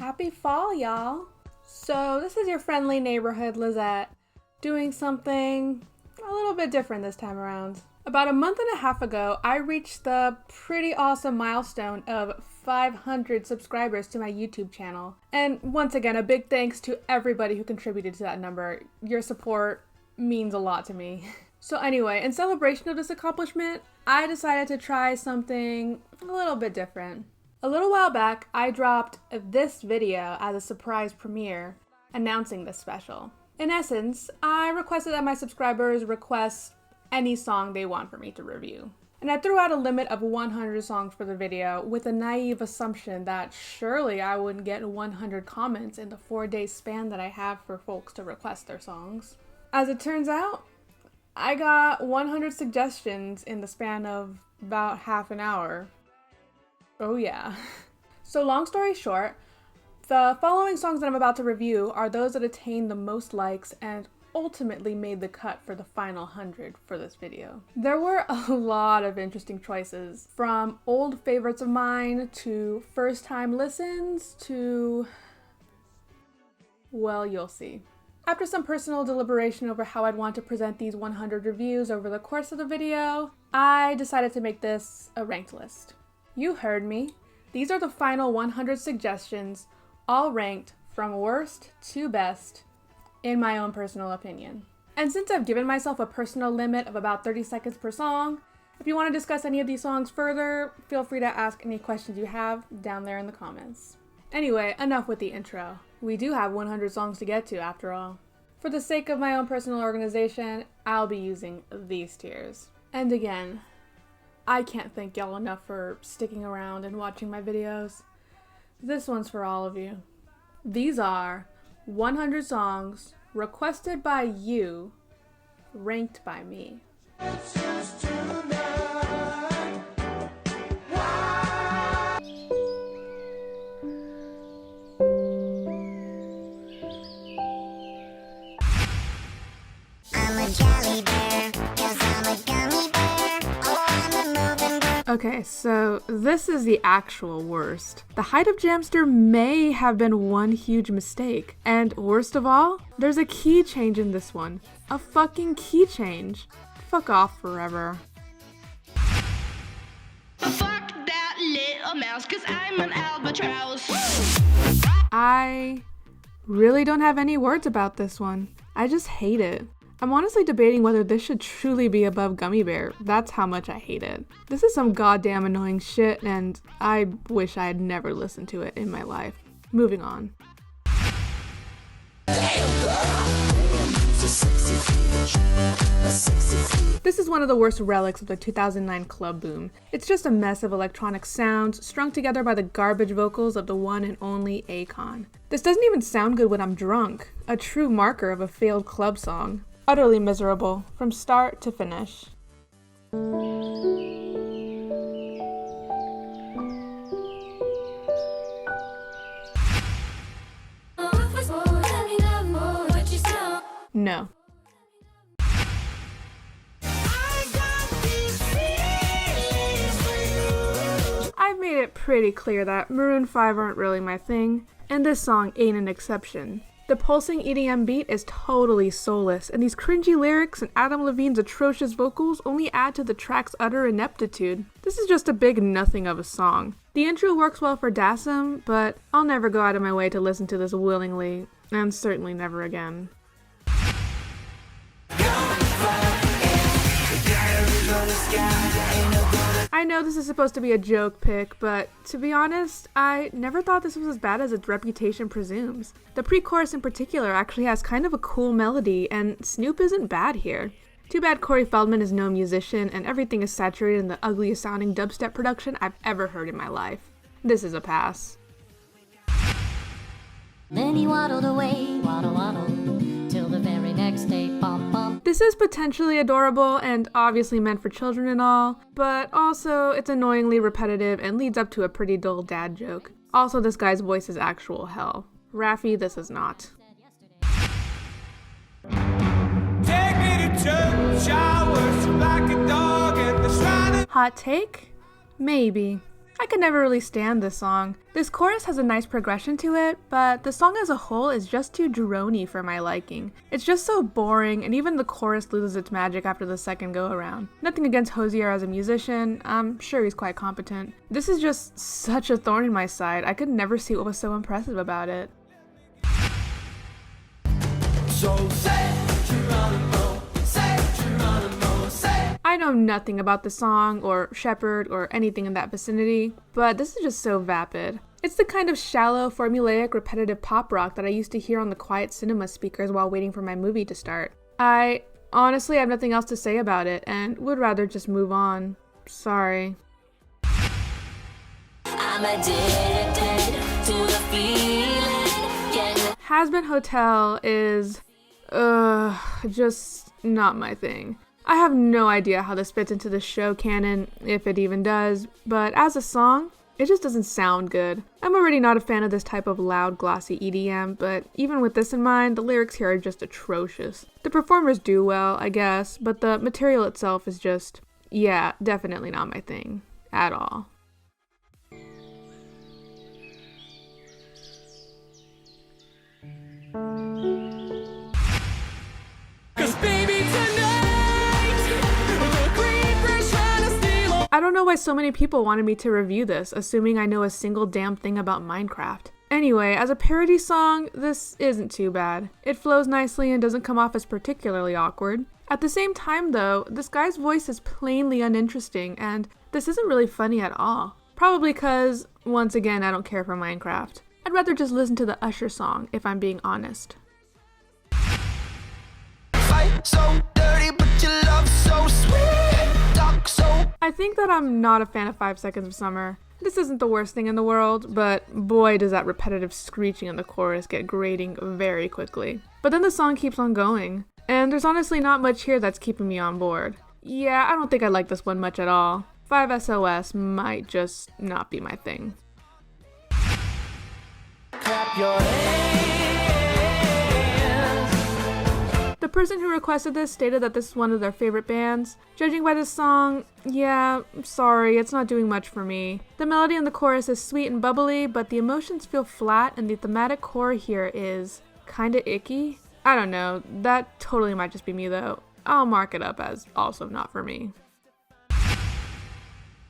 Happy fall, y'all. So this is your friendly neighborhood Lyzette doing something a little bit different this time around. About a month and a half ago, I reached the pretty awesome milestone of 500 subscribers to my YouTube channel. And once again, a big thanks to everybody who contributed to that number. Your support means a lot to me. So anyway, in celebration of this accomplishment, I decided to try something a little bit different. A little while back, I dropped this video as a surprise premiere announcing this special. In essence, I requested that my subscribers request any song they want for me to review. And I threw out a limit of 100 songs for the video with a naive assumption that surely I wouldn't get 100 comments in the 4-day span that I have for folks to request their songs. As it turns out, I got 100 suggestions in the span of about half an hour. Oh yeah. So long story short, the following songs that I'm about to review are those that attained the most likes and ultimately made the cut for the final 100 for this video. There were a lot of interesting choices, from old favorites of mine to first time listens to, well, you'll see. After some personal deliberation over how I'd want to present these 100 reviews over the course of the video, I decided to make this a ranked list. You heard me. These are the final 100 suggestions, all ranked from worst to best, in my own personal opinion. And since I've given myself a personal limit of about 30 seconds per song, if you want to discuss any of these songs further, feel free to ask any questions you have down there in the comments. Anyway, enough with the intro. We do have 100 songs to get to after all. For the sake of my own personal organization, I'll be using these tiers. And again, I can't thank y'all enough for sticking around and watching my videos. This one's for all of you. These are 100 songs requested by you, ranked by me. Okay, so this is the actual worst. The height of Jamster may have been one huge mistake. And worst of all, there's a key change in this one. A fucking key change. Fuck off forever. Fuck that little mouse, 'cause I'm an albatross. I really don't have any words about this one. I just hate it. I'm honestly debating whether this should truly be above Gummy Bear. That's how much I hate it. This is some goddamn annoying shit, and I wish I had never listened to it in my life. Moving on. This is one of the worst relics of the 2009 club boom. It's just a mess of electronic sounds strung together by the garbage vocals of the one and only Akon. This doesn't even sound good when I'm drunk. A true marker of a failed club song. Utterly miserable, from start to finish. No. I've made it pretty clear that Maroon 5 aren't really my thing, and this song ain't an exception. The pulsing EDM beat is totally soulless, and these cringy lyrics and Adam Levine's atrocious vocals only add to the track's utter ineptitude. This is just a big nothing of a song. The intro works well for TYSM, but I'll never go out of my way to listen to this willingly, and certainly never again. I know this is supposed to be a joke pick, but to be honest, I never thought this was as bad as its reputation presumes. The pre-chorus in particular actually has kind of a cool melody, and Snoop isn't bad here. Too bad Corey Feldman is no musician, and everything is saturated in the ugliest sounding dubstep production I've ever heard in my life. This is a pass. Then he waddled away, waddle waddle, till the very next day, bum bum. This is potentially adorable and obviously meant for children and all, but also it's annoyingly repetitive and leads up to a pretty dull dad joke. Also, this guy's voice is actual hell. Raffi, this is not. Take me to church, I worship like a dog at the shrine. Hot take? Maybe. I could never really stand this song. This chorus has a nice progression to it, but the song as a whole is just too droney for my liking. It's just so boring, and even the chorus loses its magic after the second go around. Nothing against Hosier as a musician, I'm sure he's quite competent. This is just such a thorn in my side, I could never see what was so impressive about it. So say Geronimo, say Geronimo, say. I know nothing about the song, or Shepherd, or anything in that vicinity, but this is just so vapid. It's the kind of shallow, formulaic, repetitive pop rock that I used to hear on the quiet cinema speakers while waiting for my movie to start. I honestly have nothing else to say about it, and would rather just move on. Sorry. I'm addicted to the feeling. Yeah. Has-Been Hotel is, just not my thing. I have no idea how this fits into the show canon, if it even does, but as a song, it just doesn't sound good. I'm already not a fan of this type of loud, glossy EDM, but even with this in mind, the lyrics here are just atrocious. The performers do well, I guess, but the material itself is just, yeah, definitely not my thing. At all. I don't know why so many people wanted me to review this, assuming I know a single damn thing about Minecraft. Anyway, as a parody song, this isn't too bad. It flows nicely and doesn't come off as particularly awkward. At the same time though, this guy's voice is plainly uninteresting, and this isn't really funny at all. Probably because, once again, I don't care for Minecraft. I'd rather just listen to the Usher song, if I'm being honest. Fight so dirty, but your love so sweet. Talk so. I think that I'm not a fan of 5 Seconds of Summer. This isn't the worst thing in the world, but boy does that repetitive screeching in the chorus get grating very quickly. But then the song keeps on going, and there's honestly not much here that's keeping me on board. Yeah, I don't think I like this one much at all. 5SOS might just not be my thing. Clap your hands. The person who requested this stated that this is one of their favorite bands. Judging by this song, yeah, sorry, it's not doing much for me. The melody in the chorus is sweet and bubbly, but the emotions feel flat and the thematic core here is kinda icky. I don't know, that totally might just be me though. I'll mark it up as also not for me.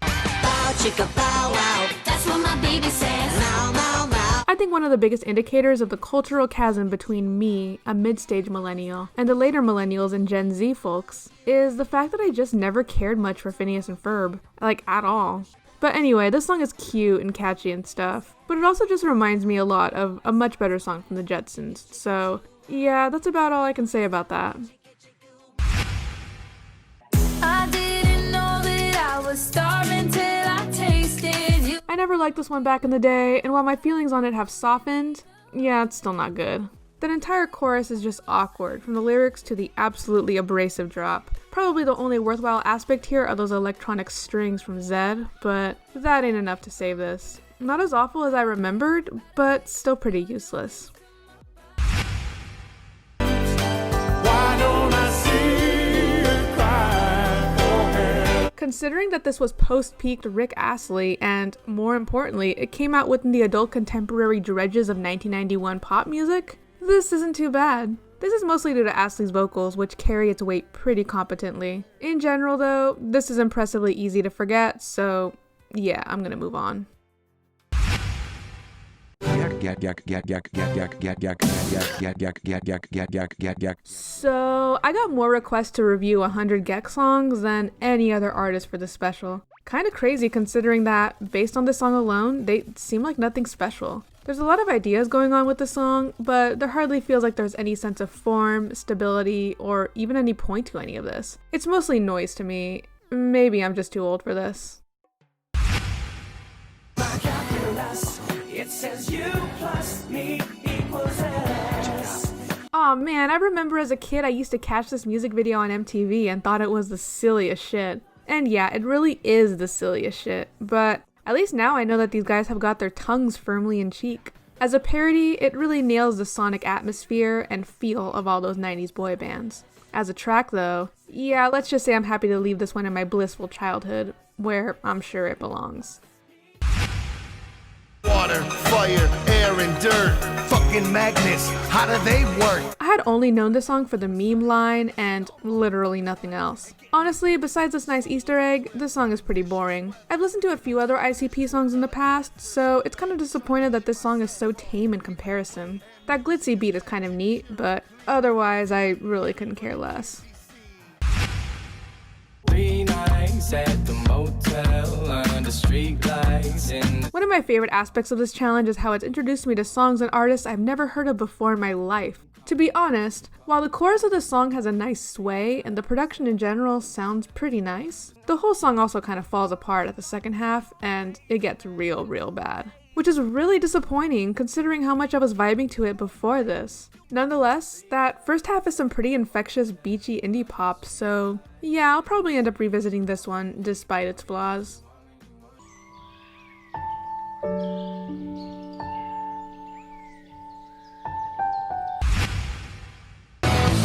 Bow, chicka, bow, wow. That's what my baby says. Now, now, now. I think one of the biggest indicators of the cultural chasm between me, a mid-stage millennial, and the later millennials and Gen Z folks is the fact that I just never cared much for Phineas and Ferb, like at all. But anyway, this song is cute and catchy and stuff, but it also just reminds me a lot of a much better song from the Jetsons, so yeah, that's about all I can say about that. I didn't know that I was starving till I tasted you. I never liked this one back in the day, and while my feelings on it have softened, yeah, it's still not good. That entire chorus is just awkward, from the lyrics to the absolutely abrasive drop. Probably the only worthwhile aspect here are those electronic strings from Zed, but that ain't enough to save this. Not as awful as I remembered, but still pretty useless. Why don't I see her cry for help? Considering that this was post-peaked Rick Astley, and more importantly, it came out within the adult contemporary dredges of 1991 pop music, this isn't too bad. This is mostly due to Astley's vocals, which carry its weight pretty competently. In general though, this is impressively easy to forget, so yeah, I'm gonna move on. So, I got more requests to review 100 Gex songs than any other artist for this special. Kinda crazy considering that, based on this song alone, they seem like nothing special. There's a lot of ideas going on with the song, but there hardly feels like there's any sense of form, stability, or even any point to any of this. It's mostly noise to me. Maybe I'm just too old for this. It says you plus me equals S. Aw man, I remember as a kid I used to catch this music video on MTV and thought it was the silliest shit. And yeah, it really is the silliest shit, but at least now I know that these guys have got their tongues firmly in cheek. As a parody, it really nails the sonic atmosphere and feel of all those 90s boy bands. As a track though, yeah, let's just say I'm happy to leave this one in my blissful childhood, where I'm sure it belongs. water, fire, air, and dirt. Fucking magnets, how do they work? I had only known this song for the meme line and literally nothing else. Honestly, besides this nice Easter egg, this song is pretty boring. I've listened to a few other ICP songs in the past, so it's kind of disappointed that this song is so tame in comparison. That glitzy beat is kind of neat, but otherwise I really couldn't care less. 3 nights at the motel under street lights in. One of my favorite aspects of this challenge is how it's introduced me to songs and artists I've never heard of before in my life. To be honest, while the chorus of the song has a nice sway and the production in general sounds pretty nice, the whole song also kind of falls apart at the second half and it gets real bad. Which is really disappointing considering how much I was vibing to it before this. Nonetheless, that first half is some pretty infectious beachy indie pop, so yeah, I'll probably end up revisiting this one despite its flaws.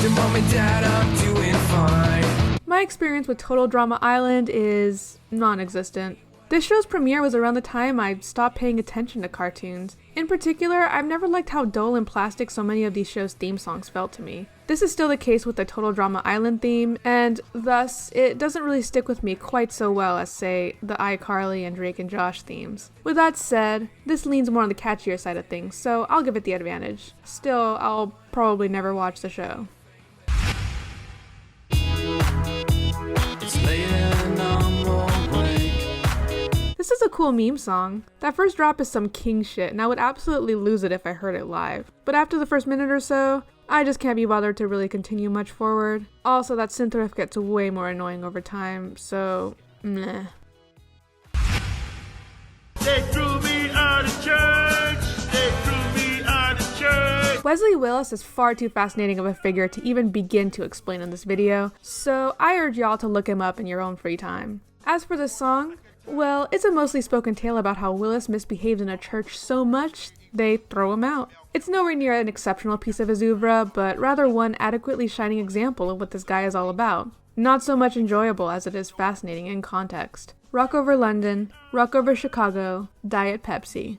Mom and Dad, I'm doing fine. My experience with Total Drama Island is non-existent. This show's premiere was around the time I stopped paying attention to cartoons. In particular, I've never liked how dull and plastic so many of these shows' theme songs felt to me. This is still the case with the Total Drama Island theme, and thus, it doesn't really stick with me quite so well as, say, the iCarly and Drake and Josh themes. With that said, this leans more on the catchier side of things, so I'll give it the advantage. Still, I'll probably never watch the show. This is a cool meme song. That first drop is some king shit, and I would absolutely lose it if I heard it live. But after the first minute or so, I just can't be bothered to really continue much forward. Also, that synth riff gets way more annoying over time, so meh. They threw me out of church. They threw me out of church. Wesley Willis is far too fascinating of a figure to even begin to explain in this video, so I urge y'all to look him up in your own free time. As for this song, well, it's a mostly spoken tale about how Willis misbehaved in a church so much, they throw him out. It's nowhere near an exceptional piece of his oeuvre, but rather one adequately shining example of what this guy is all about. Not so much enjoyable as it is fascinating in context. Rock over London, rock over Chicago, Diet Pepsi.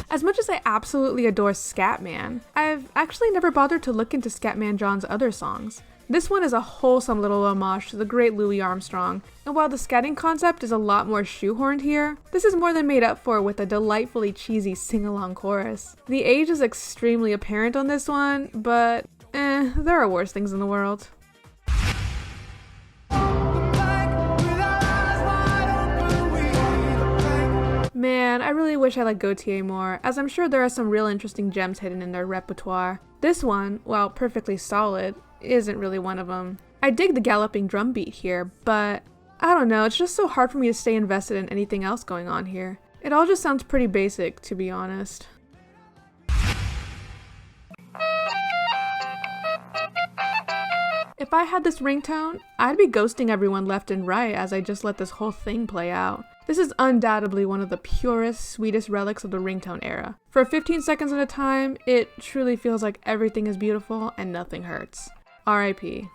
As much as I absolutely adore Scatman, I've actually never bothered to look into Scatman John's other songs. This one is a wholesome little homage to the great Louis Armstrong, and while the scatting concept is a lot more shoehorned here, this is more than made up for with a delightfully cheesy sing-along chorus. The age is extremely apparent on this one, but there are worse things in the world. Man, I really wish I liked Gautier more, as I'm sure there are some real interesting gems hidden in their repertoire. This one, while perfectly solid, isn't really one of them. I dig the galloping drum beat here, but I don't know, it's just so hard for me to stay invested in anything else going on here. It all just sounds pretty basic, to be honest. If I had this ringtone, I'd be ghosting everyone left and right as I just let this whole thing play out. This is undoubtedly one of the purest, sweetest relics of the ringtone era. For 15 seconds at a time, it truly feels like everything is beautiful and nothing hurts. R.I.P.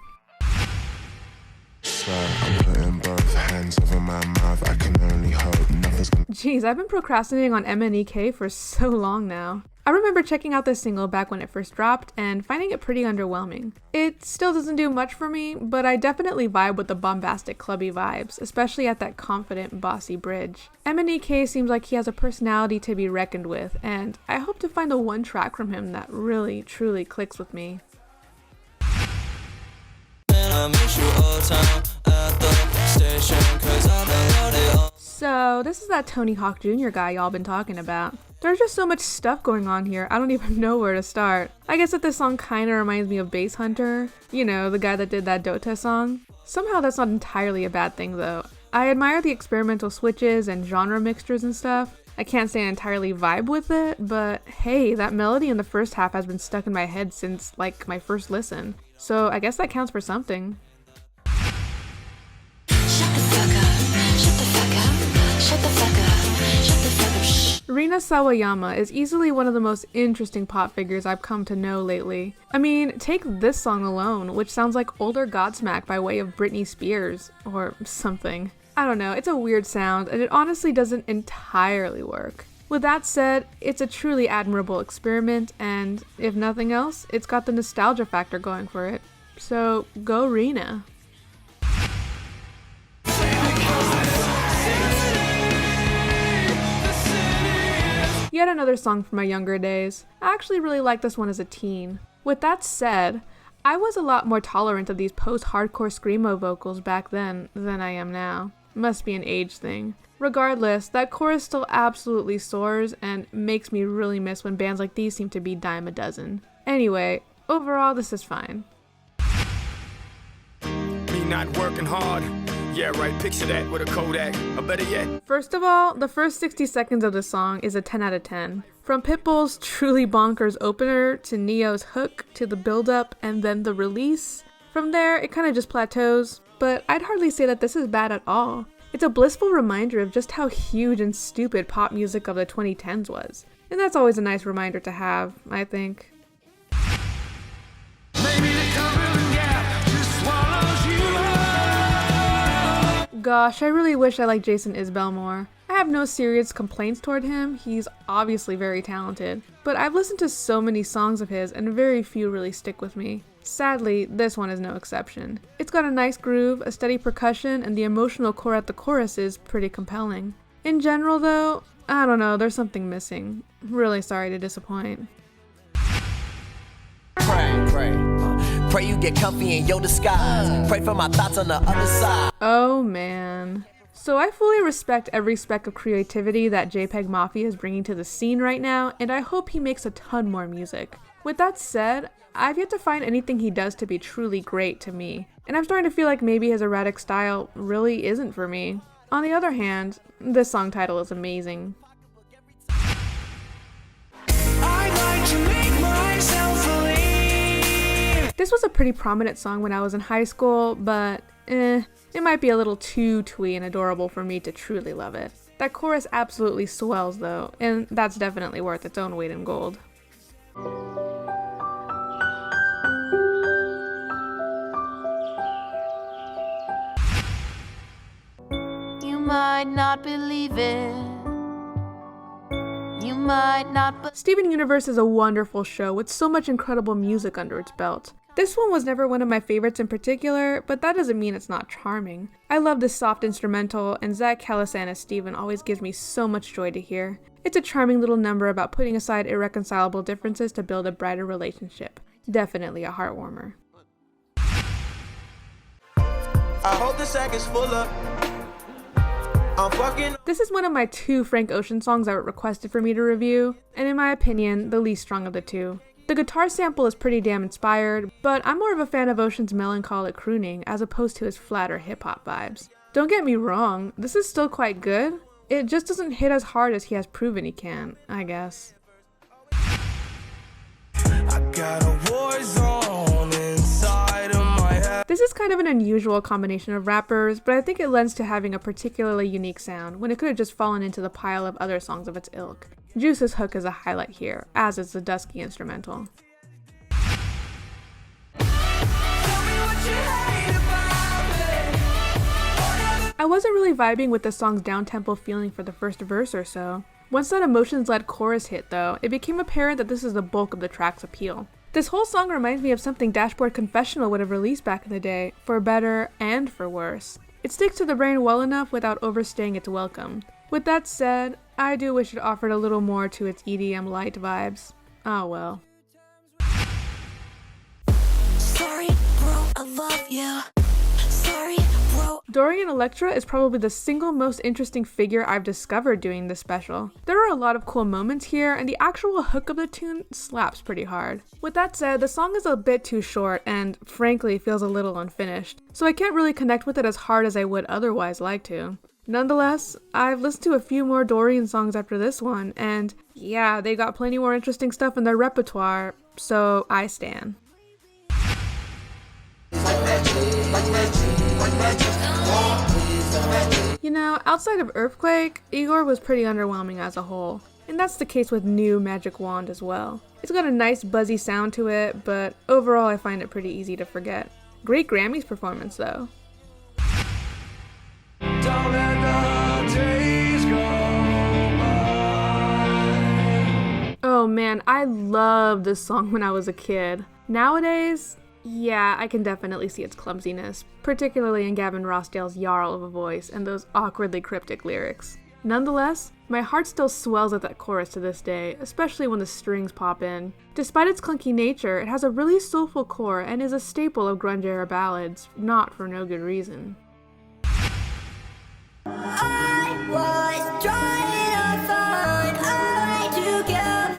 Jeez, I've been procrastinating on MNEK for so long now. I remember checking out this single back when it first dropped and finding it pretty underwhelming. It still doesn't do much for me, but I definitely vibe with the bombastic clubby vibes, especially at that confident, bossy bridge. MNEK seems like he has a personality to be reckoned with, and I hope to find the one track from him that really, truly clicks with me. So, this is that Tony Hawk Jr. guy y'all been talking about. There's just so much stuff going on here, I don't even know where to start. I guess that this song kinda reminds me of Bass Hunter, you know, the guy that did that Dota song. Somehow that's not entirely a bad thing though. I admire the experimental switches and genre mixtures and stuff. I can't say I entirely vibe with it, but hey, that melody in the first half has been stuck in my head since, like, my first listen. So I guess that counts for something. Shut the fuck up, Shut the fuck up. Shut the fuck up. Shh. Rina Sawayama is easily one of the most interesting pop figures I've come to know lately. I mean, take this song alone, which sounds like older Godsmack by way of Britney Spears, or something. I don't know, it's a weird sound, and it honestly doesn't entirely work. With that said, it's a truly admirable experiment, and if nothing else, it's got the nostalgia factor going for it. So, go Rina. Yet another song from my younger days. I actually really liked this one as a teen. With that said, I was a lot more tolerant of these post-hardcore screamo vocals back then than I am now. Must be an age thing. Regardless, that chorus still absolutely soars and makes me really miss when bands like these seem to be dime a dozen. Anyway, overall this is fine. Me not working hard. Yeah, right, picture that with a Kodak, or better yet. First of all, the first 60 seconds of the song is a 10 out of 10. From Pitbull's truly bonkers opener, to Neo's hook, to the build-up, and then the release. From there, it kind of just plateaus, but I'd hardly say that this is bad at all. It's a blissful reminder of just how huge and stupid pop music of the 2010s was. And that's always a nice reminder to have, I think. Gosh, I really wish I liked Jason Isbell more. I have no serious complaints toward him, he's obviously very talented, but I've listened to so many songs of his and very few really stick with me. Sadly, this one is no exception. It's got a nice groove, a steady percussion, and the emotional core at the chorus is pretty compelling. In general though, I don't know, there's something missing. Really sorry to disappoint. Pray you get comfy in your disguise. Pray for my thoughts on the other side. Oh man. So I fully respect every speck of creativity that JPEG Mafia is bringing to the scene right now, and I hope he makes a ton more music. With that said, I've yet to find anything he does to be truly great to me, and I'm starting to feel like maybe his erratic style really isn't for me. On the other hand, this song title is amazing. This was a pretty prominent song when I was in high school, but it might be a little too twee and adorable for me to truly love it. That chorus absolutely swells though, and that's definitely worth its own weight in gold. You might not believe it. You might not Steven Universe is a wonderful show with so much incredible music under its belt. This one was never one of my favorites in particular, but that doesn't mean it's not charming. I love this soft instrumental, and Zach Calisan as Steven always gives me so much joy to hear. It's a charming little number about putting aside irreconcilable differences to build a brighter relationship. Definitely a heartwarmer. I hope the sack is full up. I'm fucking. This is one of my 2 Frank Ocean songs that were requested for me to review, and in my opinion, the least strong of the 2. The guitar sample is pretty damn inspired, but I'm more of a fan of Ocean's melancholic crooning as opposed to his flatter hip-hop vibes. Don't get me wrong, this is still quite good. It just doesn't hit as hard as he has proven he can, I guess. I got a war zone inside of my head. This is kind of an unusual combination of rappers, but I think it lends to having a particularly unique sound when it could have just fallen into the pile of other songs of its ilk. Juice's hook is a highlight here, as is the Dusky instrumental. I wasn't really vibing with the song's down-tempo feeling for the first verse or so. Once that emotions-led chorus hit though, it became apparent that this is the bulk of the track's appeal. This whole song reminds me of something Dashboard Confessional would have released back in the day, for better and for worse. It sticks to the brain well enough without overstaying its welcome. With that said, I do wish it offered a little more to its EDM light vibes. Oh well. Sorry, bro, I love you. Sorry, bro. Dorian Electra is probably the single most interesting figure I've discovered doing this special. There are a lot of cool moments here, and the actual hook of the tune slaps pretty hard. With that said, the song is a bit too short and, frankly, feels a little unfinished, so I can't really connect with it as hard as I would otherwise like to. Nonetheless, I've listened to a few more Dorian songs after this one, and yeah, they got plenty more interesting stuff in their repertoire, so I stan. You know, outside of Earthquake, Igor was pretty underwhelming as a whole. And that's the case with New Magic Wand as well. It's got a nice buzzy sound to it, but overall I find it pretty easy to forget. Great Grammys performance though. Don't let the days go by. Oh man, I loved this song when I was a kid. Nowadays, yeah, I can definitely see its clumsiness, particularly in Gavin Rossdale's Jarl of a voice and those awkwardly cryptic lyrics. Nonetheless, my heart still swells at that chorus to this day, especially when the strings pop in. Despite its clunky nature, it has a really soulful core and is a staple of grunge-era ballads, not for no good reason.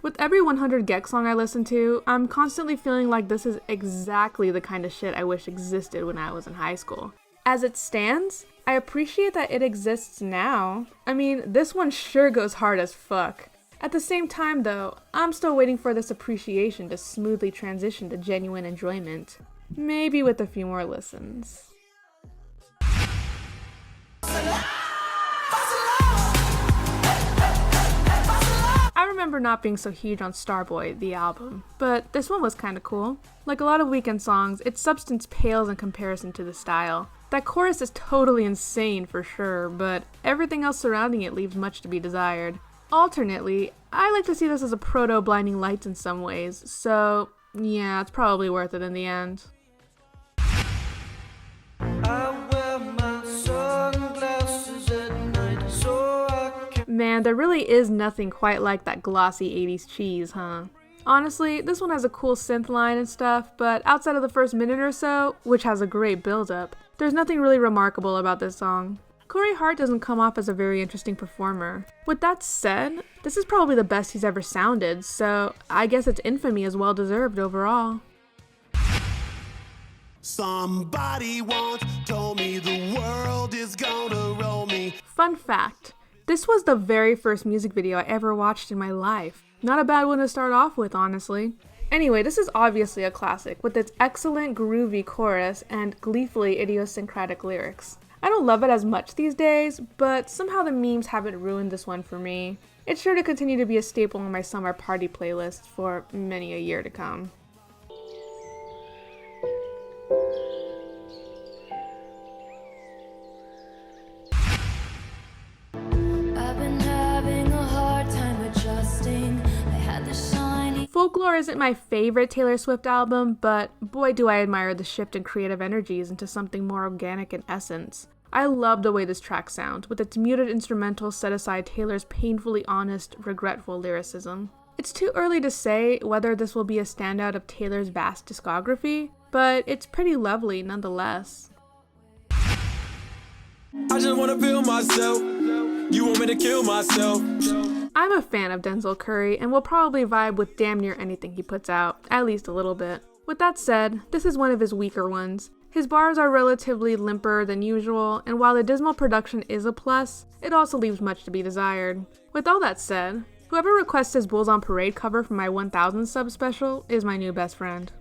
With every 100 Gex song I listen to, I'm constantly feeling like this is exactly the kind of shit I wish existed when I was in high school. As it stands, I appreciate that it exists now. I mean, this one sure goes hard as fuck. At the same time though, I'm still waiting for this appreciation to smoothly transition to genuine enjoyment. Maybe with a few more listens. I remember not being so huge on Starboy, the album, but this one was kinda cool. Like a lot of Weeknd songs, its substance pales in comparison to the style. That chorus is totally insane for sure, but everything else surrounding it leaves much to be desired. Alternately, I like to see this as a proto-Blinding Lights in some ways, so yeah, it's probably worth it in the end. Man, there really is nothing quite like that glossy 80s cheese, huh? Honestly, this one has a cool synth line and stuff, but outside of the first minute or so, which has a great build-up, there's nothing really remarkable about this song. Corey Hart doesn't come off as a very interesting performer. With that said, this is probably the best he's ever sounded, so I guess its infamy is well deserved overall. Somebody once told me the world is gonna roll me. Fun fact, this was the very first music video I ever watched in my life. Not a bad one to start off with, honestly. Anyway, this is obviously a classic, with its excellent groovy chorus and gleefully idiosyncratic lyrics. I don't love it as much these days, but somehow the memes haven't ruined this one for me. It's sure to continue to be a staple on my summer party playlist for many a year to come. Folklore isn't my favorite Taylor Swift album, but boy do I admire the shift in creative energies into something more organic in essence. I love the way this track sounds, with its muted instrumentals set aside Taylor's painfully honest, regretful lyricism. It's too early to say whether this will be a standout of Taylor's vast discography, but it's pretty lovely nonetheless. I just wanna feel myself. You want me to kill myself? I'm a fan of Denzel Curry and will probably vibe with damn near anything he puts out, at least a little bit. With that said, this is one of his weaker ones. His bars are relatively limper than usual, and while the dismal production is a plus, it also leaves much to be desired. With all that said, whoever requests his Bulls on Parade cover for my 1000 sub special is my new best friend.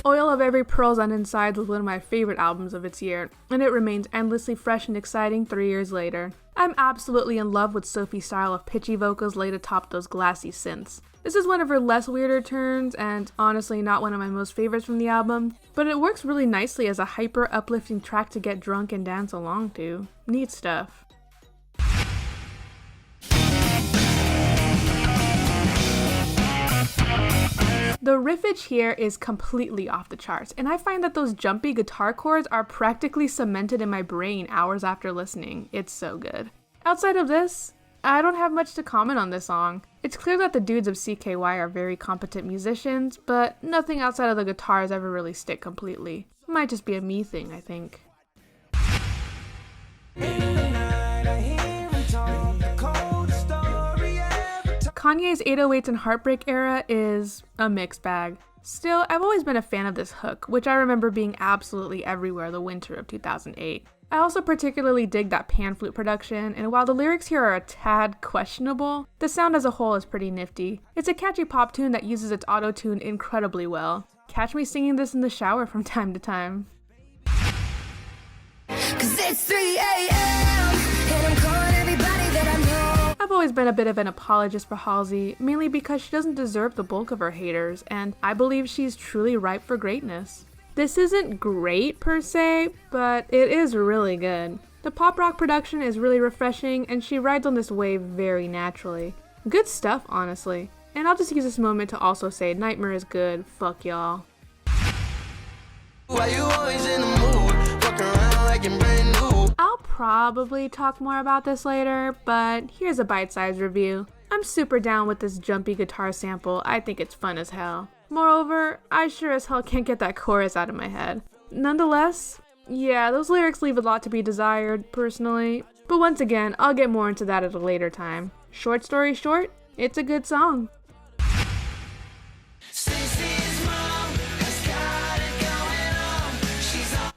Oil of Every Pearl's On Inside was one of my favorite albums of its year, and it remains endlessly fresh and exciting 3 years later. I'm absolutely in love with Sophie's style of pitchy vocals laid atop those glassy synths. This is one of her less weirder turns, and honestly not one of my most favorites from the album, but it works really nicely as a hyper uplifting track to get drunk and dance along to. Neat stuff. The riffage here is completely off the charts, and I find that those jumpy guitar chords are practically cemented in my brain hours after listening. It's so good. Outside of this, I don't have much to comment on this song. It's clear that the dudes of CKY are very competent musicians, but nothing outside of the guitars ever really stick completely. Might just be a me thing, I think. Kanye's 808s and Heartbreak era is a mixed bag. Still, I've always been a fan of this hook, which I remember being absolutely everywhere the winter of 2008. I also particularly dig that pan flute production, and while the lyrics here are a tad questionable, the sound as a whole is pretty nifty. It's a catchy pop tune that uses its auto-tune incredibly well. Catch me singing this in the shower from time to time. 'Cause it's 3 a.m. and I'm calling everybody that I know. I've always been a bit of an apologist for Halsey, mainly because she doesn't deserve the bulk of her haters, and I believe she's truly ripe for greatness. This isn't great per se, but it is really good. The pop rock production is really refreshing, and she rides on this wave very naturally. Good stuff, honestly. And I'll just use this moment to also say Nightmare is good, fuck y'all. Why you always in the mood? Fuck around like you're brand new. I'll probably talk more about this later, but here's a bite-sized review. I'm super down with this jumpy guitar sample. I think it's fun as hell. Moreover, I sure as hell can't get that chorus out of my head. Nonetheless, yeah, those lyrics leave a lot to be desired, personally. But once again, I'll get more into that at a later time. Short story short, it's a good song.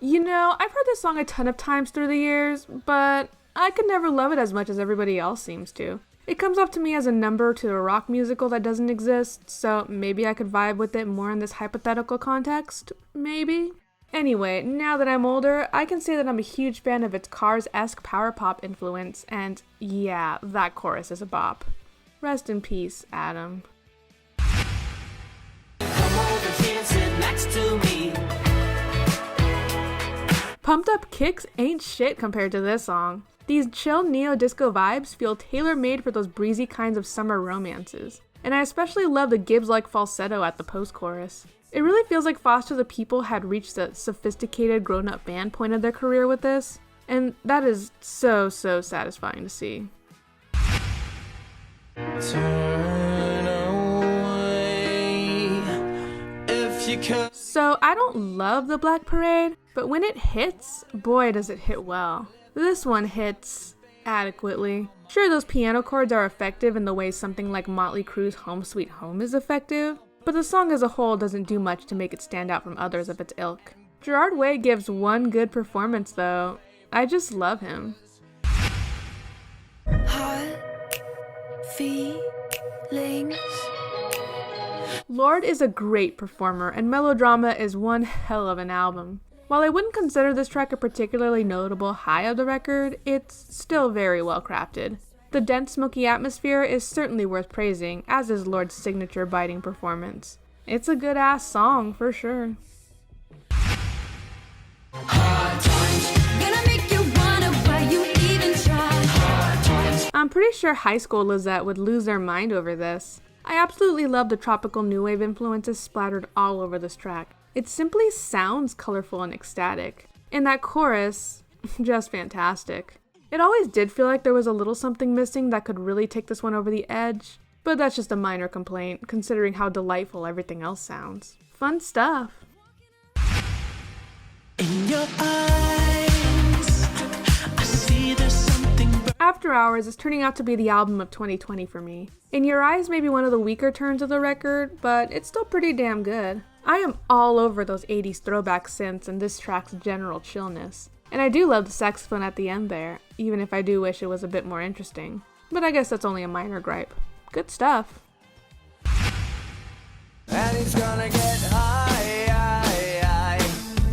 You know, I've heard this song a ton of times through the years, but I could never love it as much as everybody else seems to. It comes off to me as a number to a rock musical that doesn't exist, so maybe I could vibe with it more in this hypothetical context? Maybe? Anyway, now that I'm older, I can say that I'm a huge fan of its Cars-esque power pop influence, and yeah, that chorus is a bop. Rest in peace, Adam. Pumped Up Kicks ain't shit compared to this song. These chill neo-disco vibes feel tailor-made for those breezy kinds of summer romances. And I especially love the Gibbs-like falsetto at the post-chorus. It really feels like Foster the People had reached the sophisticated grown-up band point of their career with this, and that is so satisfying to see. Turn away if you can. So I don't love the Black Parade, but when it hits, boy does it hit well. This one hits adequately. Sure, those piano chords are effective in the way something like Motley Crue's Home Sweet Home is effective, but the song as a whole doesn't do much to make it stand out from others of its ilk. Gerard Way gives one good performance though. I just love him. Hot feelings. Lorde is a great performer, and Melodrama is one hell of an album. While I wouldn't consider this track a particularly notable high of the record, it's still very well crafted. The dense, smoky atmosphere is certainly worth praising, as is Lorde's signature biting performance. It's a good-ass song, for sure. Gonna make you wonder why you even try. I'm pretty sure high school Lyzette would lose their mind over this. I absolutely love the tropical new wave influences splattered all over this track. It simply sounds colorful and ecstatic. And that chorus, just fantastic. It always did feel like there was a little something missing that could really take this one over the edge, but that's just a minor complaint, considering how delightful everything else sounds. Fun stuff. In your eyes, I see there's something. After Hours is turning out to be the album of 2020 for me. In Your Eyes may be one of the weaker turns of the record, but it's still pretty damn good. I am all over those 80s throwback synths and this track's general chillness. And I do love the saxophone at the end there, even if I do wish it was a bit more interesting. But I guess that's only a minor gripe. Good stuff. And he's gonna get high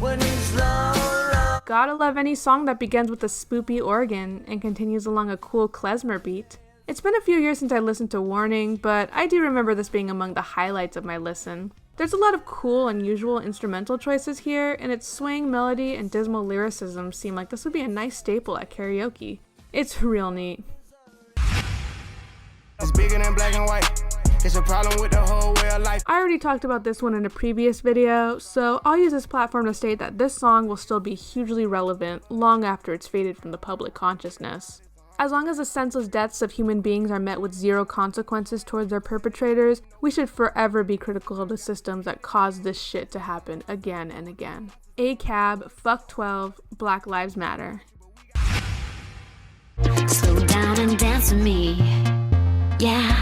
when he's low. Gotta love any song that begins with a spoopy organ and continues along a cool klezmer beat. It's been a few years since I listened to Warning, but I do remember this being among the highlights of my listen. There's a lot of cool, unusual instrumental choices here, and its swaying melody and dismal lyricism seem like this would be a nice staple at karaoke. It's real neat. It's bigger than black and white. It's a problem with the whole way of life. I already talked about this one in a previous video, so I'll use this platform to state that this song will still be hugely relevant long after it's faded from the public consciousness. As long as the senseless deaths of human beings are met with zero consequences towards their perpetrators, we should forever be critical of the systems that cause this shit to happen again and again. ACAB, fuck 12, Black Lives Matter. Slow down and dance with me. Yeah.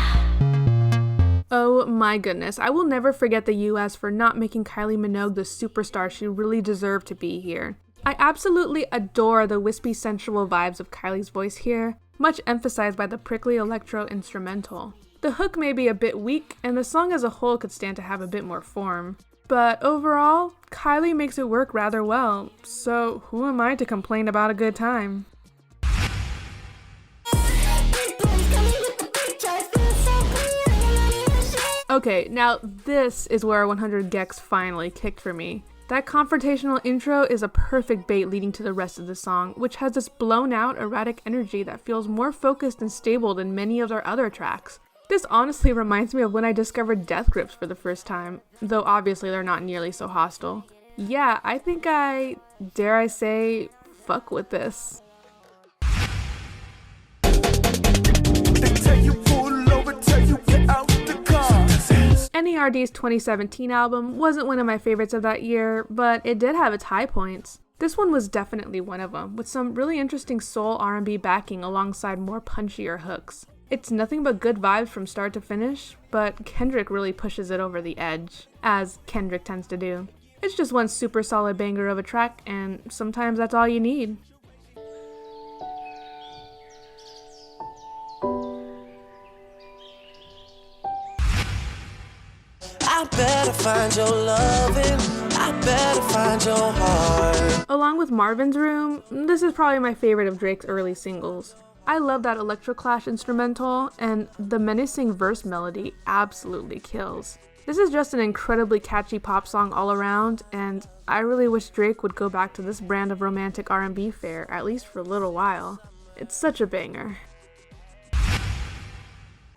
Oh my goodness, I will never forget the US for not making Kylie Minogue the superstar she really deserved to be here. I absolutely adore the wispy sensual vibes of Kylie's voice here, much emphasized by the prickly electro instrumental. The hook may be a bit weak, and the song as a whole could stand to have a bit more form. But overall, Kylie makes it work rather well, so who am I to complain about a good time? Okay, now this is where 100 Gex finally kicked for me. That confrontational intro is a perfect bait leading to the rest of the song, which has this blown out, erratic energy that feels more focused and stable than many of their other tracks. This honestly reminds me of when I discovered death grips for the first time, though obviously they're not nearly so hostile. Yeah, I think I, dare I say, fuck with this. NERD's 2017 album wasn't one of my favorites of that year, but it did have its high points. This one was definitely one of them, with some really interesting soul R&B backing alongside more punchier hooks. It's nothing but good vibes from start to finish, but Kendrick really pushes it over the edge, as Kendrick tends to do. It's just one super solid banger of a track, and sometimes that's all you need. I better find your loving, I better find your heart. Along with Marvin's Room, this is probably my favorite of Drake's early singles. I love that electroclash instrumental, and the menacing verse melody absolutely kills. This is just an incredibly catchy pop song all around, and I really wish Drake would go back to this brand of romantic R&B fare, at least for a little while. It's such a banger.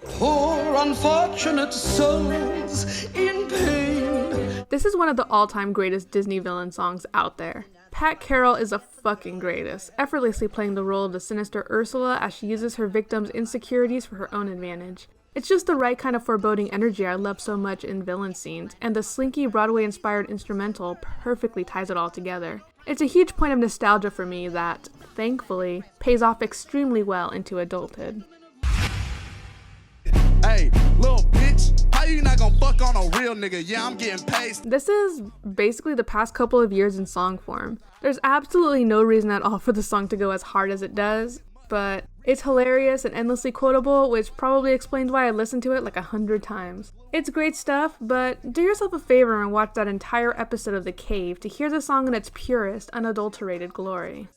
Poor unfortunate souls in pain. This is one of the all-time greatest Disney villain songs out there. Pat Carroll is a fucking greatest, effortlessly playing the role of the sinister Ursula as she uses her victims' insecurities for her own advantage. It's just the right kind of foreboding energy I love so much in villain scenes, and the slinky Broadway-inspired instrumental perfectly ties it all together. It's a huge point of nostalgia for me that, thankfully, pays off extremely well into adulthood. Hey, little bitch, how you not gonna fuck on a real nigga? Yeah, I'm getting paid. This is basically the past couple of years in song form. There's absolutely no reason at all for the song to go as hard as it does, but it's hilarious and endlessly quotable, which probably explains why I listened to it like 100 times. It's great stuff, but do yourself a favor and watch that entire episode of The Cave to hear the song in its purest, unadulterated glory.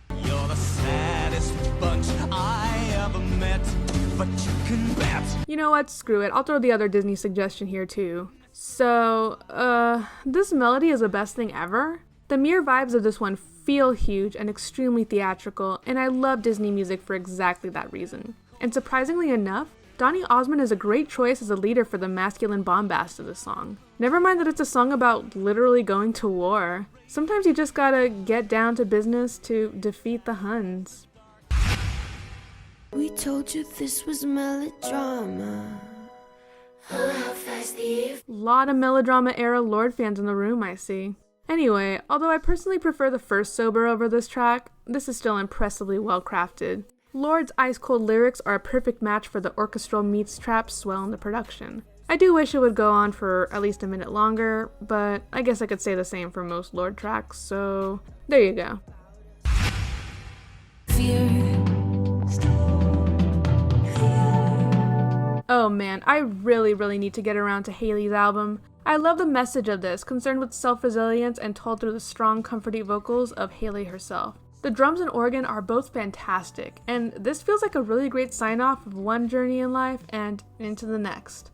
You're the saddest bunch I ever met, but you can bet. You know what, screw it, I'll throw the other Disney suggestion here too. So, this melody is the best thing ever. The mere vibes of this one feel huge and extremely theatrical, and I love Disney music for exactly that reason. And surprisingly enough, Donny Osmond is a great choice as a leader for the masculine bombast of the song. Never mind that it's a song about literally going to war. Sometimes you just gotta get down to business to defeat the Huns. We told you this was melodrama. Oh, how fast the Lot of melodrama era Lorde fans in the room, I see. Anyway, although I personally prefer the first Sober over this track, this is still impressively well crafted. Lorde's ice-cold lyrics are a perfect match for the orchestral meets trap swell in the production. I do wish it would go on for at least a minute longer, but I guess I could say the same for most Lorde tracks, so there you go. Oh man, I really need to get around to Hailey's album. I love the message of this, concerned with self-resilience and told through the strong, comforting vocals of Hailey herself. The drums and organ are both fantastic, and this feels like a really great sign-off of one journey in life and into the next.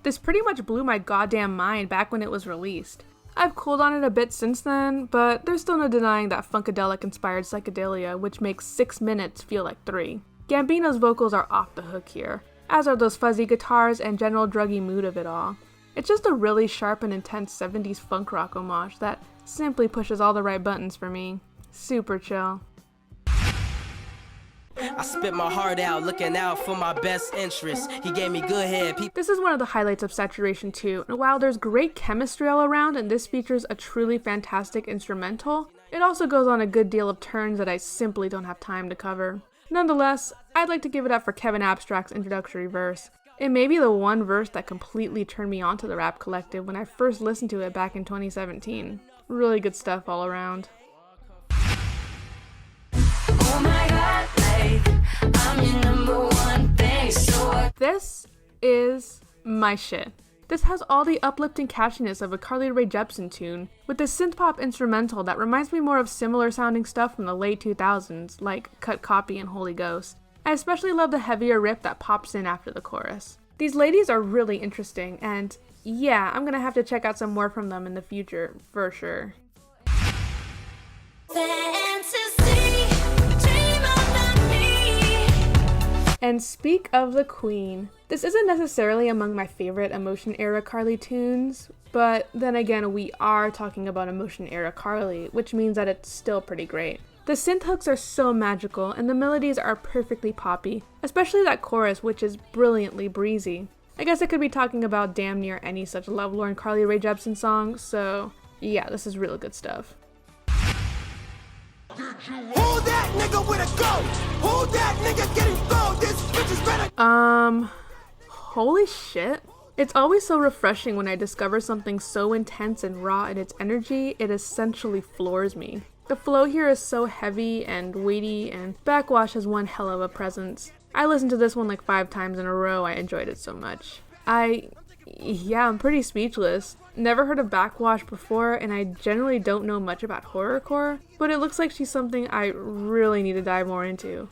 This pretty much blew my goddamn mind back when it was released. I've cooled on it a bit since then, but there's still no denying that funkadelic-inspired psychedelia, which makes 6 minutes feel like 3. Gambino's vocals are off the hook here, as are those fuzzy guitars and general druggy mood of it all. It's just a really sharp and intense 70s funk rock homage that simply pushes all the right buttons for me. Super chill. I spit my heart out, looking out for my best interest. He gave me good head. This is one of the highlights of Saturation 2, and while there's great chemistry all around and this features a truly fantastic instrumental, it also goes on a good deal of turns that I simply don't have time to cover. Nonetheless, I'd like to give it up for Kevin Abstract's introductory verse. It may be the one verse that completely turned me onto the Rap Collective when I first listened to it back in 2017. Really good stuff all around. This is my shit. This has all the uplifting catchiness of a Carly Rae Jepsen tune, with a synth-pop instrumental that reminds me more of similar sounding stuff from the late 2000s, like Cut Copy and Holy Ghost. I especially love the heavier riff that pops in after the chorus. These ladies are really interesting, and yeah, I'm gonna have to check out some more from them in the future, for sure. And speak of the Queen, this isn't necessarily among my favorite Emotion era Carly tunes, but then again we are talking about Emotion era Carly, which means that it's still pretty great. The synth hooks are so magical and the melodies are perfectly poppy, especially that chorus, which is brilliantly breezy. I guess I could be talking about damn near any such lovelorn Carly Rae Jepsen song, so yeah, this is really good stuff. Who that nigga with a goat? Who that nigga getting gold? This bitch is better. Holy shit. It's always so refreshing when I discover something so intense and raw in its energy, it essentially floors me. The flow here is so heavy and weighty, and Backwash has one hell of a presence. I listened to this one like 5 times in a row, I enjoyed it so much. I'm pretty speechless. Never heard of Backwash before, and I generally don't know much about horrorcore, but it looks like she's something I really need to dive more into.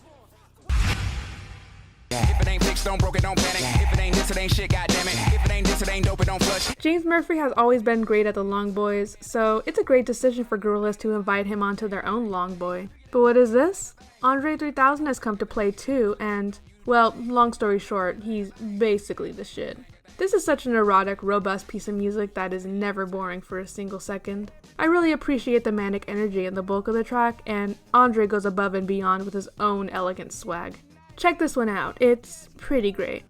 If it ain't fixed, don't broke it, don't panic. If it ain't this, it ain't shit, goddammit. If it ain't this, it ain't dope, it don't flush. James Murphy has always been great at the Long Boys, so it's a great decision for Gorillaz to invite him onto their own Long Boy. But what is this? Andre 3000 has come to play too, and, well, long story short, he's basically the shit. This is such an erotic, robust piece of music that is never boring for a single second. I really appreciate the manic energy in the bulk of the track, and Andre goes above and beyond with his own elegant swag. Check this one out, it's pretty great.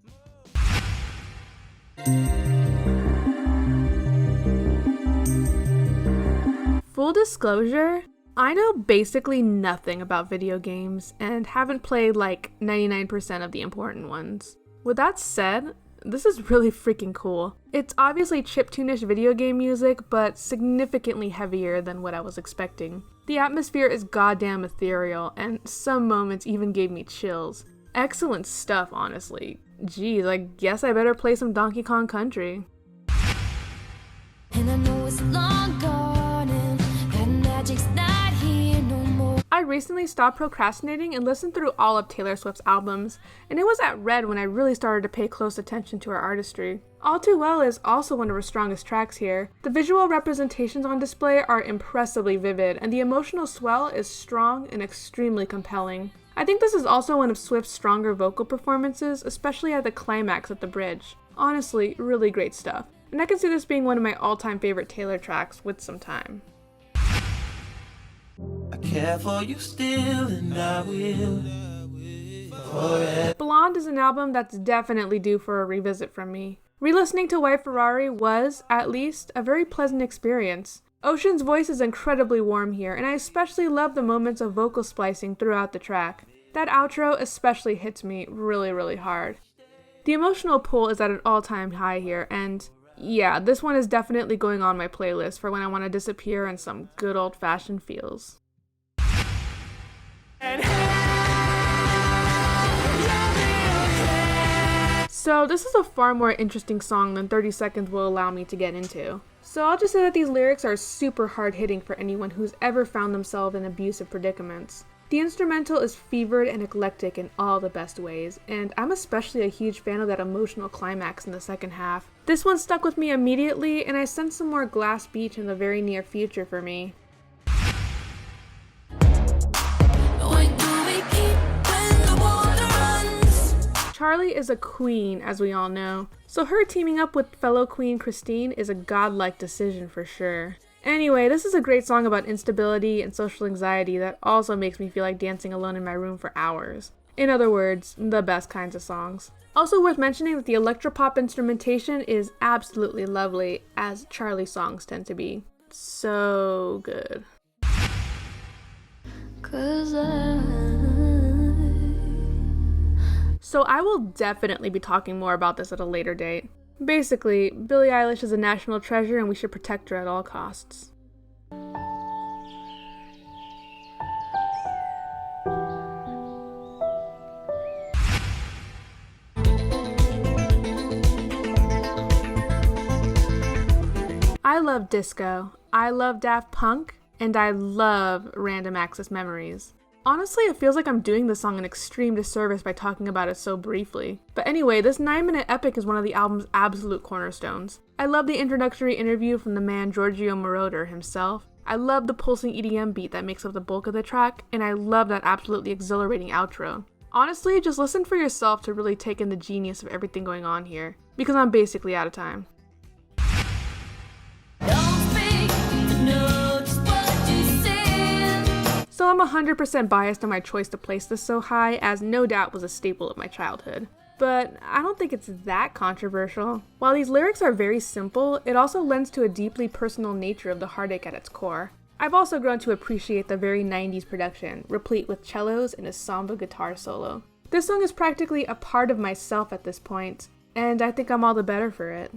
Full disclosure, I know basically nothing about video games and haven't played like 99% of the important ones. With that said, this is really freaking cool. It's obviously chiptune-ish video game music, but significantly heavier than what I was expecting. The atmosphere is goddamn ethereal, and some moments even gave me chills. Excellent stuff, honestly. Geez, I guess I better play some Donkey Kong Country. And I know it's long gone and that magic's not here no more. I recently stopped procrastinating and listened through all of Taylor Swift's albums, and it was at Red when I really started to pay close attention to her artistry. All Too Well is also one of her strongest tracks here. The visual representations on display are impressively vivid, and the emotional swell is strong and extremely compelling. I think this is also one of Swift's stronger vocal performances, especially at the climax at the bridge. Honestly, really great stuff. And I can see this being one of my all-time favorite Taylor tracks with some time. I care for you still, and I will forever. Blonde is an album that's definitely due for a revisit from me. Re-listening to White Ferrari was, at least, a very pleasant experience. Ocean's voice is incredibly warm here, and I especially love the moments of vocal splicing throughout the track. That outro especially hits me really, really hard. The emotional pull is at an all-time high here, and yeah, this one is definitely going on my playlist for when I want to disappear in some good old-fashioned feels. So this is a far more interesting song than 30 seconds will allow me to get into. So I'll just say that these lyrics are super hard-hitting for anyone who's ever found themselves in abusive predicaments. The instrumental is fevered and eclectic in all the best ways, and I'm especially a huge fan of that emotional climax in the second half. This one stuck with me immediately, and I sense some more Glass Beach in the very near future for me. Charlie is a queen, as we all know, so her teaming up with fellow queen Christine is a godlike decision for sure. Anyway, this is a great song about instability and social anxiety that also makes me feel like dancing alone in my room for hours. In other words, the best kinds of songs. Also worth mentioning that the electropop instrumentation is absolutely lovely, as Charlie songs tend to be. So good. 'Cause So I will definitely be talking more about this at a later date. Basically, Billie Eilish is a national treasure and we should protect her at all costs. love disco, I love Daft Punk, and I love Random Access Memories. Honestly, it feels like I'm doing this song an extreme disservice by talking about it so briefly. But anyway, this 9-minute epic is one of the album's absolute cornerstones. I love the introductory interview from the man Giorgio Moroder himself. I love the pulsing EDM beat that makes up the bulk of the track, and I love that absolutely exhilarating outro. Honestly, just listen for yourself to really take in the genius of everything going on here, because I'm basically out of time. So I'm 100% biased on my choice to place this so high, as no doubt was a staple of my childhood. But I don't think it's that controversial. While these lyrics are very simple, it also lends to a deeply personal nature of the heartache at its core. I've also grown to appreciate the very 90s production, replete with cellos and a samba guitar solo. This song is practically a part of myself at this point, and I think I'm all the better for it.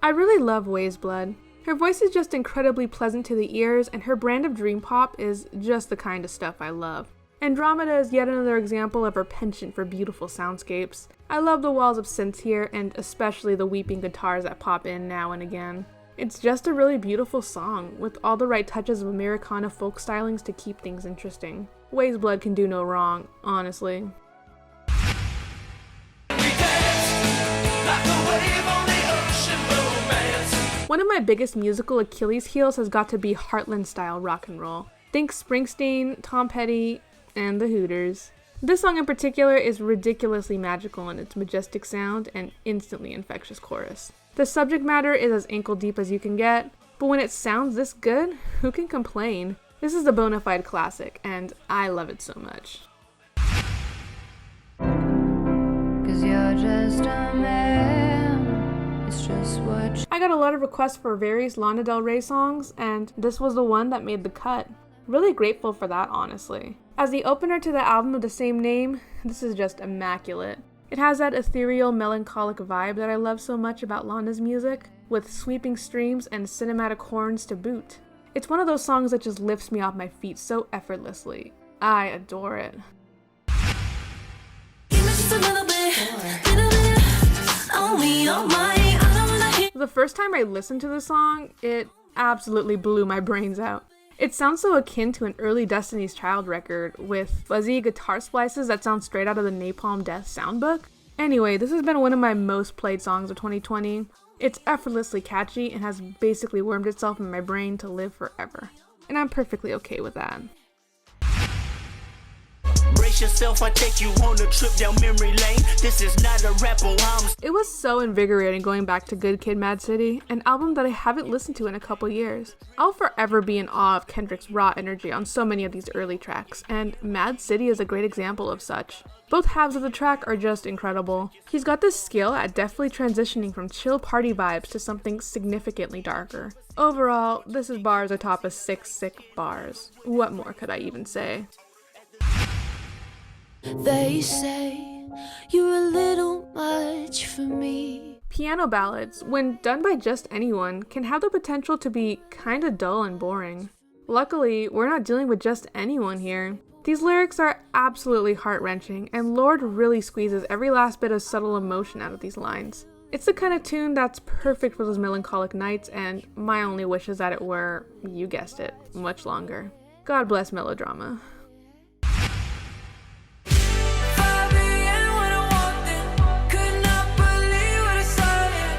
I really love Waves Blood. Her voice is just incredibly pleasant to the ears, and her brand of dream pop is just the kind of stuff I love. Andromeda is yet another example of her penchant for beautiful soundscapes. I love the walls of synths here, and especially the weeping guitars that pop in now and again. It's just a really beautiful song, with all the right touches of Americana folk stylings to keep things interesting. Waves Blood can do no wrong, honestly. One of my biggest musical Achilles heels has got to be Heartland-style rock and roll. Think Springsteen, Tom Petty, and the Hooters. This song in particular is ridiculously magical in its majestic sound and instantly infectious chorus. The subject matter is as ankle-deep as you can get, but when it sounds this good, who can complain? This is a bona fide classic, and I love it so much. 'Cause you're just a man. It's just what I got a lot of requests for various Lana Del Rey songs, and this was the one that made the cut. Really grateful for that, honestly. As the opener to the album of the same name, this is just immaculate. It has that ethereal, melancholic vibe that I love so much about Lana's music, with sweeping streams and cinematic horns to boot. It's one of those songs that just lifts me off my feet so effortlessly. I adore it. The first time I listened to the song, it absolutely blew my brains out. It sounds so akin to an early Destiny's Child record, with fuzzy guitar splices that sound straight out of the Napalm Death soundbook. Anyway, this has been one of my most played songs of 2020. It's effortlessly catchy and has basically wormed itself in my brain to live forever. And I'm perfectly okay with that. Brace yourself, I take you on a trip down memory lane. This is not a rapper. It was so invigorating going back to Good Kid, Mad City, an album that I haven't listened to in a couple years. I'll forever be in awe of Kendrick's raw energy on so many of these early tracks, and Mad City is a great example of such. Both halves of the track are just incredible. He's got this skill at deftly transitioning from chill party vibes to something significantly darker. Overall, this is bars atop of 6 sick bars. What more could I even say? they say you're a little much for me. Piano ballads, when done by just anyone, can have the potential to be kinda dull and boring. Luckily, we're not dealing with just anyone here. These lyrics are absolutely heart-wrenching, and Lorde really squeezes every last bit of subtle emotion out of these lines. It's the kind of tune that's perfect for those melancholic nights, and my only wish is that it were, you guessed it, much longer. God bless melodrama.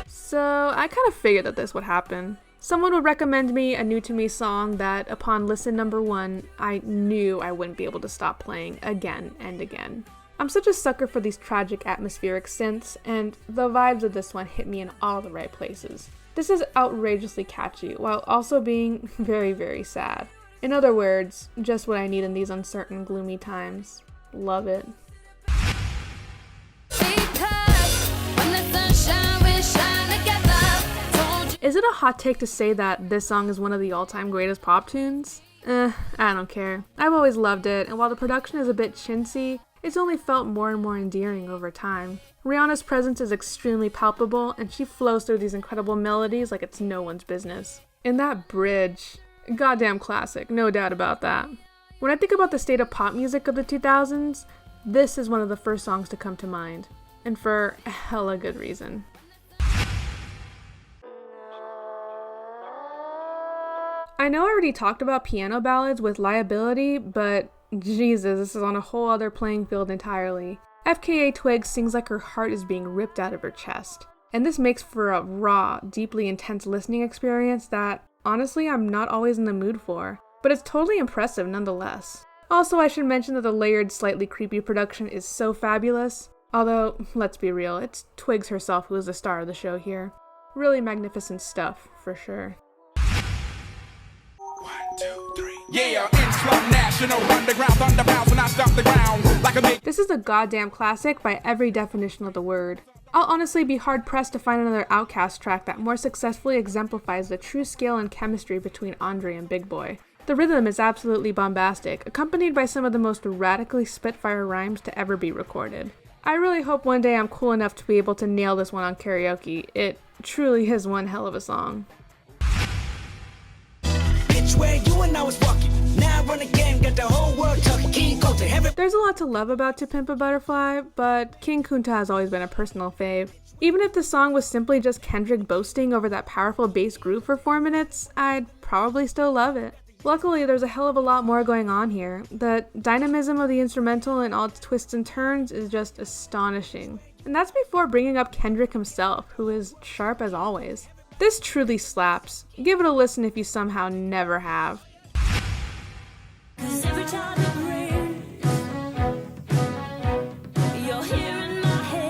So I kind of figured that this would happen. Someone would recommend me a new to me song that, upon listen number 1, I knew I wouldn't be able to stop playing again and again. I'm such a sucker for these tragic atmospheric synths, and the vibes of this one hit me in all the right places. This is outrageously catchy, while also being very, very sad. In other words, just what I need in these uncertain, gloomy times. Love it. Is it a hot take to say that this song is one of the all-time greatest pop tunes? I don't care. I've always loved it, and while the production is a bit chintzy, it's only felt more and more endearing over time. Rihanna's presence is extremely palpable, and she flows through these incredible melodies like it's no one's business. And that bridge, goddamn classic, no doubt about that. When I think about the state of pop music of the 2000s, this is one of the first songs to come to mind, and for a hella good reason. I know I already talked about piano ballads with Liability, but Jesus, this is on a whole other playing field entirely. FKA Twigs sings like her heart is being ripped out of her chest, and this makes for a raw, deeply intense listening experience that, honestly, I'm not always in the mood for, but it's totally impressive nonetheless. Also, I should mention that the layered, slightly creepy production is so fabulous, although, let's be real, it's Twigs herself who is the star of the show here. Really magnificent stuff, for sure. 1, 2, 3. Yeah, Slum National, underground thunder pounds when I stomp the ground. This is a goddamn classic by every definition of the word. I'll honestly be hard-pressed to find another Outkast track that more successfully exemplifies the true scale and chemistry between Andre and Big Boy. The rhythm is absolutely bombastic, accompanied by some of the most radically spitfire rhymes to ever be recorded. I really hope one day I'm cool enough to be able to nail this one on karaoke. It truly is one hell of a song. Where you and I was walking. Now I run a game, got the whole world talking. King Kunta, heaven. There's a lot to love about To Pimp a Butterfly, but King Kunta has always been a personal fave. Even if the song was simply just Kendrick boasting over that powerful bass groove for 4 minutes, I'd probably still love it. Luckily, there's a hell of a lot more going on here. The dynamism of the instrumental and all its twists and turns is just astonishing. And that's before bringing up Kendrick himself, who is sharp as always. This truly slaps. Give it a listen if you somehow never have.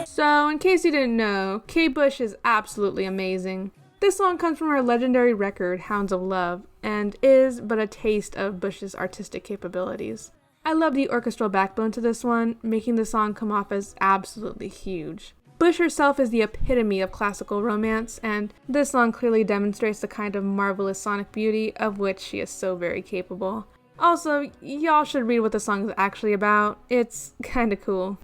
So, in case you didn't know, Kate Bush is absolutely amazing. This song comes from her legendary record, Hounds of Love, and is but a taste of Bush's artistic capabilities. I love the orchestral backbone to this one, making the song come off as absolutely huge. Bush herself is the epitome of classical romance, and this song clearly demonstrates the kind of marvelous sonic beauty of which she is so very capable. Also, y'all should read what the song is actually about. It's kinda cool.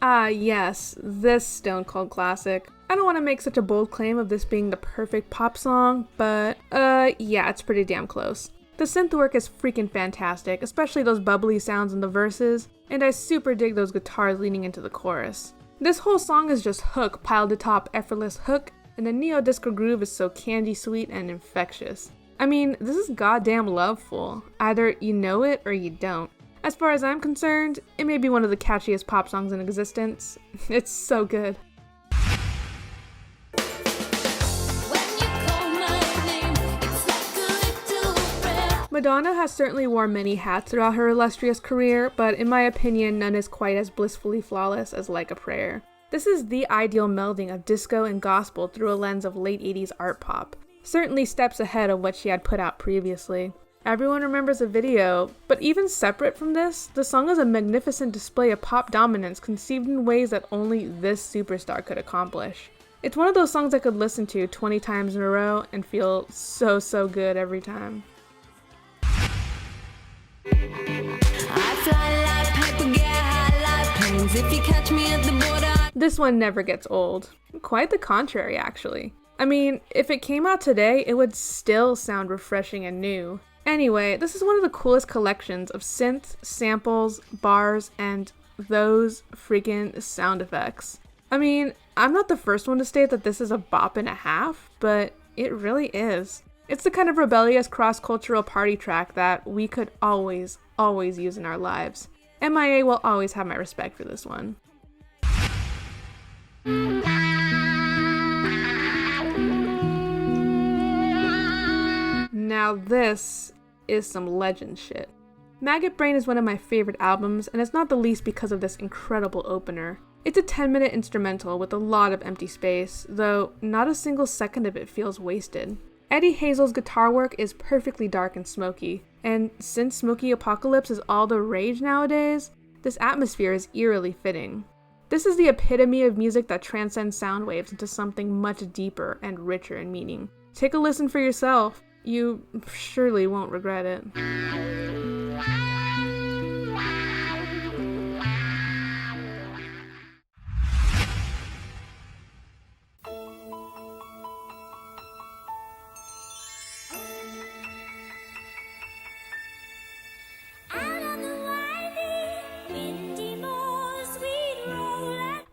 Ah, yes, this Stone Cold classic. I don't want to make such a bold claim of this being the perfect pop song, but, yeah, it's pretty damn close. The synth work is freaking fantastic, especially those bubbly sounds in the verses, and I super dig those guitars leading into the chorus. This whole song is just hook piled atop effortless hook, and the neo-disco groove is so candy sweet and infectious. I mean, this is goddamn loveful. Either you know it or you don't. As far as I'm concerned, it may be one of the catchiest pop songs in existence. It's so good. Madonna has certainly worn many hats throughout her illustrious career, but in my opinion, none is quite as blissfully flawless as Like a Prayer. This is the ideal melding of disco and gospel through a lens of late 80s art pop. Certainly steps ahead of what she had put out previously. Everyone remembers the video, but even separate from this, the song is a magnificent display of pop dominance conceived in ways that only this superstar could accomplish. It's one of those songs I could listen to 20 times in a row and feel so good every time. This one never gets old. Quite the contrary, actually. I mean, if it came out today, it would still sound refreshing and new. Anyway, this is one of the coolest collections of synth, samples, bars, and those freaking sound effects. I mean, I'm not the first one to state that this is a bop and a half, but it really is. It's the kind of rebellious cross-cultural party track that we could always use in our lives. MIA will always have my respect for this one. Now this is some legend shit. Maggot Brain is one of my favorite albums, and it's not the least because of this incredible opener. It's a 10-minute instrumental with a lot of empty space, though not a single second of it feels wasted. Eddie Hazel's guitar work is perfectly dark and smoky, and since Smoky Apocalypse is all the rage nowadays, this atmosphere is eerily fitting. This is the epitome of music that transcends sound waves into something much deeper and richer in meaning. Take a listen for yourself. You surely won't regret it.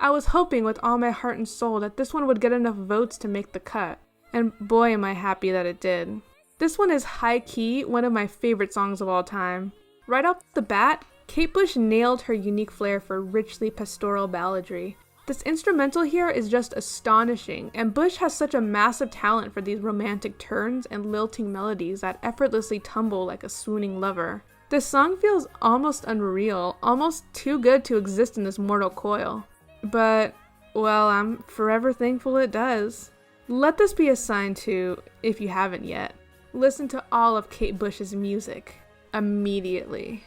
I was hoping with all my heart and soul that this one would get enough votes to make the cut. And boy am I happy that it did. This one is high-key one of my favorite songs of all time. Right off the bat, Kate Bush nailed her unique flair for richly pastoral balladry. This instrumental here is just astonishing, and Bush has such a massive talent for these romantic turns and lilting melodies that effortlessly tumble like a swooning lover. This song feels almost unreal, almost too good to exist in this mortal coil. But, well, I'm forever thankful it does. Let this be a sign to, if you haven't yet, listen to all of Kate Bush's music immediately.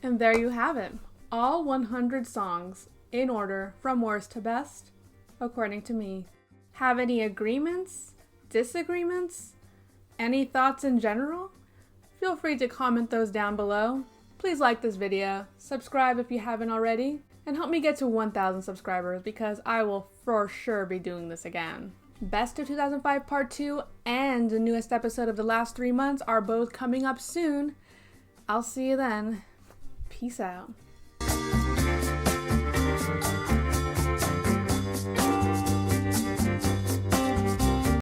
And there you have it, all 100 songs, in order from worst to best, according to me. Have any agreements? Disagreements? Any thoughts in general? Feel free to comment those down below. Please like this video, subscribe if you haven't already, and help me get to 1,000 subscribers because I will for sure be doing this again. Best of 2005 Part 2 and the newest episode of the last 3 months are both coming up soon. I'll see you then. Peace out.